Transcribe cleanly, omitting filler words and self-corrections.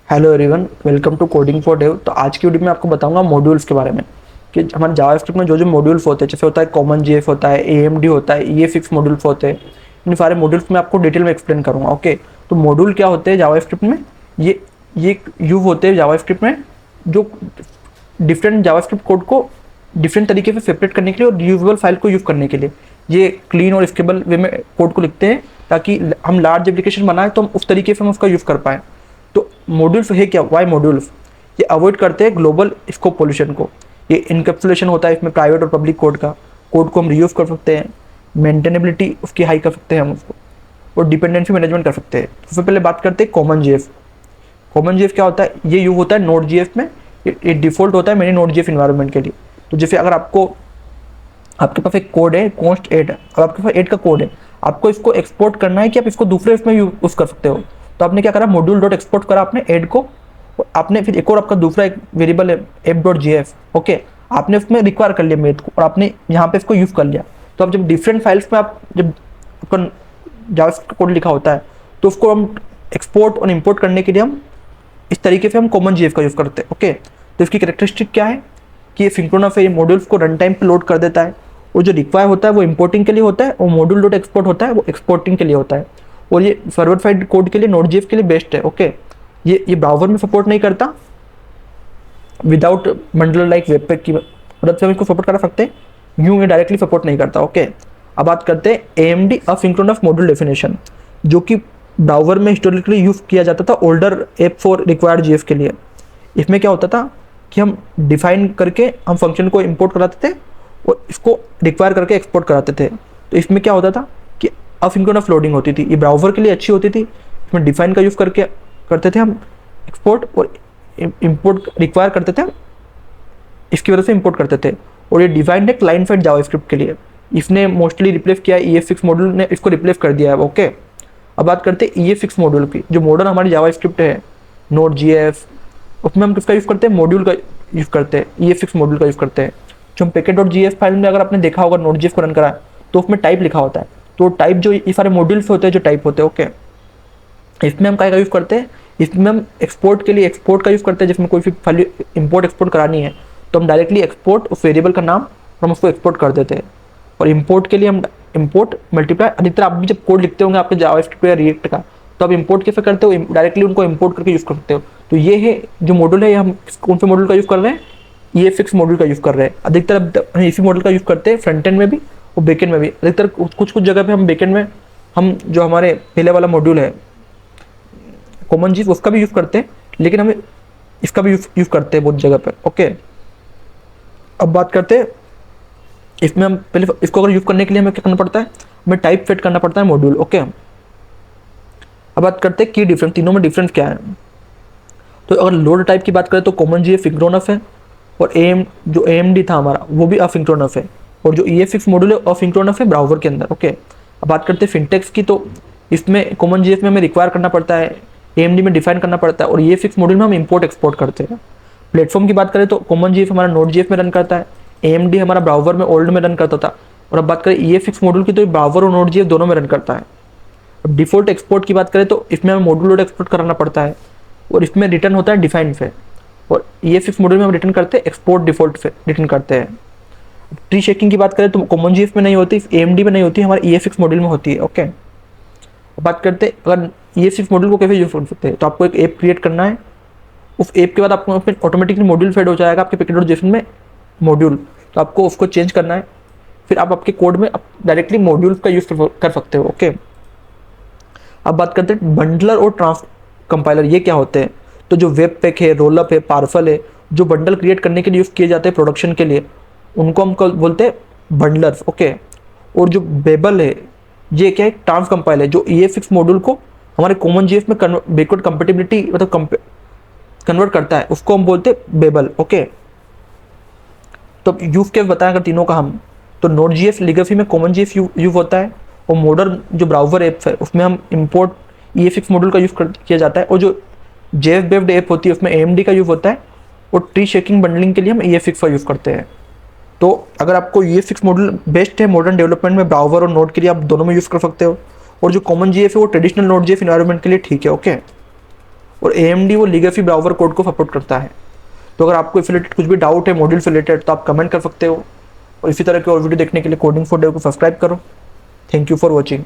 Hello everyone, welcome to coding for dev. तो आज की वीडियो में आपको बताऊंगा मॉड्यूल्स के बारे में कि हमारे जावास्क्रिप्ट में जो जो मॉड्यूल्स होते हैं, जैसे होता है कॉमन जेएफ, होता है एएमडी, होता है ईएफएक्स मॉड्यूल्स होते हैं। इन सारे मॉड्यूल्स में आपको डिटेल में एक्सप्लेन करूंगा। ओके, तो मॉड्यूल क्या होते हैं जावास्क्रिप्ट में? ये यूज होते हैं जावास्क्रिप्ट में जो डिफरेंट जावास्क्रिप्ट कोड को डिफरेंट तरीके से सेपरेट करने के लिए और यूजेबल फाइल को यूज़ करने के लिए ये क्लीन और स्केलेबल वे में कोड को लिखते हैं, ताकि हम लार्ज एप्लीकेशन बनाए तो हम उस तरीके से हम उसका यूज़ कर पाएँ। तो मॉड्यूल्स है क्या, वाई मॉड्यूल्स? ये अवॉइड करते हैं ग्लोबल स्कोप पॉल्यूशन को। ये इनकैप्सुलेशन होता है इसमें प्राइवेट और पब्लिक कोड का। कोड को हम रीयूज कर सकते हैं, मेंटेनेबिलिटी उसकी हाई कर सकते हैं हम उसको, और डिपेंडेंसी मैनेजमेंट कर सकते हैं। सबसे पहले बात करते हैं कॉमन जेएफ। कॉमन जेएफ क्या होता है? ये यूज होता है नोड जेएफ में। ये डिफॉल्ट होता है मेनी नोड जेएफ इन्वायरमेंट के लिए। तो जैसे अगर आपके पास एक कोड है कॉन्स्ट 8 है, अब आपके पास 8 का कोड है, आपको इसको एक्सपोर्ट करना है कि आप इसको दूसरे इसमें यूज कर सकते हो। तो आपने क्या करा, मॉड्यूल डॉट एक्सपोर्ट करा आपने ऐड को, और आपने फिर एक और आपका दूसरा एक वेरिएबल है एप डॉट जेएफ। ओके, आपने उसमें रिक्वायर कर लिया मेथ को, और आपने यहाँ पे इसको यूज कर लिया। तो अब जब डिफरेंट फाइल्स में आप जब आपका जावास्क्रिप्ट कोड लिखा होता है, तो उसको हम एक्सपोर्ट और इम्पोर्ट करने के लिए हम इस तरीके से हम कॉमन जेएफ का यूज करते हैं। ओके, तो इसकी कैरेक्टरिस्टिक क्या है कि ये सिंक्रोनस है, ये मॉड्यूल्स को रन टाइम पे लोड कर देता है, और जो रिक्वायर होता है वो इंपोर्टिंग के लिए होता है, और मॉड्यूल डॉट एक्सपोर्ट होता है वो एक्सपोर्टिंग के लिए होता है। और ये सर्वर साइड कोड के लिए नोड जेएफ के लिए बेस्ट है। ओके, ये ब्राउजर में सपोर्ट नहीं करता विदाउट बंडलर लाइक वेबपैक की मदद से हम इसको सपोर्ट कर सकते हैं, यूं ये डायरेक्टली सपोर्ट नहीं करता। ओके, अब बात करते हैं एएमडी असिंक्रोनस मॉड्यूल डेफिनेशन, जो कि ब्राउजर में हिस्टोरिकली यूज किया जाता था older app for required JF के लिए। इसमें क्या होता था कि हम डिफाइन करके हम फंक्शन को इंपोर्ट कराते थे और इसको रिक्वायर करके एक्सपोर्ट कराते थे। तो इसमें क्या होता था कि असिंक्रोनस लोडिंग होती थी। ये ब्राउजर के लिए अच्छी होती थी, इसमें डिफाइन का यूज़ करके करते थे हम एक्सपोर्ट, और इंपोर्ट रिक्वायर करते थे, इसकी वजह से इंपोर्ट करते थे। और ये डिफाइंड है क्लाइंट साइड जावास्क्रिप्ट के लिए। इसने मोस्टली रिप्लेस किया है, ईएफएक्स मॉड्यूल ने इसको रिप्लेस कर दिया है। ओके, अब बात करते हैं ईएफएक्स मॉड्यूल की। जो मॉडल हमारी जावास्क्रिप्ट है नोड जेएफ, उसमें हम किसका यूज़ करते हैं? मॉड्यूल का यूज़ करते हैं, ईएफएक्स मॉड्यूल का यूज़ करते हैं। जो हम पैकेट डॉट जीएफ फाइल में अगर आपने देखा होगा नोड जेएफ को रन करा है, तो उसमें टाइप लिखा होता है। तो टाइप जो ये सारे मॉड्यूल्स होते हैं जो टाइप होते हैं, ओके, इसमें हम क्या का यूज़ करते हैं? इसमें हम एक्सपोर्ट के लिए एक्सपोर्ट का यूज़ करते हैं। जिसमें कोई भी फाइल इंपोर्ट एक्सपोर्ट करानी है, तो हम डायरेक्टली एक्सपोर्ट उस वेरिएबल का नाम हम उसको एक्सपोर्ट कर देते हैं। और इंपोर्ट के लिए हम इंपोर्ट मल्टीप्लाई, अधिकतर आप भी जब कोड लिखते होंगे आपके जावास्क्रिप्ट या रिएक्ट का, तो आप इंपोर्ट कैसे करते हो? डायरेक्टली उनको इंपोर्ट करके यूज़ कर सकते हो। तो ये है जो मॉड्यूल है, ये हम कौन से मॉड्यूल का यूज़ कर रहे हैं? ईएफएक्स मॉड्यूल का यूज़ कर रहे हैं। अधिकतर इसी मॉड्यूल का यूज़ करते हैं फ्रंट एंड में भी और बैक एंड में भी। अधिकतर कुछ जगह पे हम बैक एंड में हम जो हमारे पहले वाला मॉड्यूल है कॉमन चीज उसका भी यूज़ करते हैं, लेकिन हमें इसका भी यूज़ करते हैं बहुत जगह पर। ओके, अब बात करते हैं इसमें हम पहले इसको अगर यूज़ करने के लिए हमें क्या करना पड़ता है? हमें टाइप सेट करना पड़ता है मॉड्यूल। ओके, अब बात करते हैं की डिफरेंस, तीनों में डिफरेंस क्या है। तो अगर लोड टाइप की बात करें तो कॉमन जेएफ सिंक्रोनस है, और जो एएमडी था हमारा वो भी असिंक्रोनस है, और जो ईएफएक्स मॉड्यूल है असिंक्रोनस है ब्राउजर के अंदर। ओके, अब बात करते हैं सिंटैक्स की। तो इसमें कॉमन जेएफ में हमें रिक्वायर करना पड़ता है, एएमडी में डिफाइन करना पड़ता है, और ईएफएक्स मॉड्यूल में हम इंपोर्ट एक्सपोर्ट करते हैं। प्लेटफॉर्म की बात करें तो कॉमन जेएफ हमारा नोड जेएफ में रन करता है, एएमडी हमारा ब्राउजर में ओल्ड में रन करता था। और अब बात करें ईएफएक्स मॉड्यूल की, तो ब्राउजर और नोड जेएफ दोनों में रन करता है। अब डिफॉल्ट एक्सपोर्ट की बात करें तो इसमें हमें मॉड्यूल डॉट एक्सपोर्ट कराना पड़ता है, और इसमें रिटर्न होता है डिफाइन से। और ईएफएक्स मॉड्यूल में हम रिटर्न करते हैं एक्सपोर्ट डिफॉल्ट से रिटर्न करते हैं। ट्री शेकिंग की बात करें तो कॉमन जेएफ में नहीं होती, एएमडी में नहीं होती, हमारे ईएफएक्स मॉड्यूल में होती है। ओके, बात करते हैं अगर ईएफएक्स मॉड्यूल को कैसे यूज कर सकते हैं। तो आपको एक ऐप क्रिएट करना है, उस ऐप के बाद आपको ऑटोमेटिकली मॉड्यूल फेड हो जाएगा आपके पैकेट डॉट जेएसपी में मॉड्यूल। तो आपको उसको चेंज करना है, फिर आप आपके कोड में डायरेक्टली मॉड्यूल्स का यूज कर सकते हो। ओके, अब बात करते हैं बंडलर और ट्रांस कंपाइलर, ये क्या होते हैं। तो जो वेब पैक है, रोलअप है, पार्सल है, जो बंडल क्रिएट करने के लिए यूज़ किए जाते हैं प्रोडक्शन के लिए, उनको हम बोलते हैं बंडलर्स। ओके, और जो बेबल है ये क्या है? ट्रांस कंपाइल है, जो ईएफएक्स मॉड्यूल को हमारे कॉमन जेएफ में बैकवर्ड कंपेटिबिलिटी मतलब कन्वर्ट करता है, उसको हम बोलते हैं बेबल। ओके, तो यूज केस बताया अगर तीनों का हम, तो नोड जेएफ लिगेसी में कॉमन जेएफ यूज होता है, और मॉडर्न जो ब्राउजर ऐप्स है उसमें हम इंपोर्ट ईएफएक्स मॉड्यूल का यूज़ किया जाता है, और जो जेएफ बेस्ड ऐप होती है उसमें एएमडी का यूज़ होता है, और ट्री शेकिंग बंडलिंग के लिए हम ईएफएक्स का यूज़ करते हैं। तो अगर आपको ईएफएक्स मॉड्यूल बेस्ट है मॉडर्न डेवलपमेंट में, ब्राउजर और नोड के लिए आप दोनों में यूज़ कर सकते हो, और जो कॉमन जेएफ है वो ट्रेडिशनल नोड जेएफ इन्वायरमेंट के लिए ठीक है। ओके, और AMD वो लीगेसी ब्राउज़र कोड को सपोर्ट करता है। तो अगर आपको इससे रिलेटेड कुछ भी डाउट है मॉड्यूल से रिलेटेड तो आप कमेंट कर सकते हो, और इसी तरह के और वीडियो देखने के लिए कोडिंग फॉर डेव को सब्सक्राइब करो। Thank you for watching.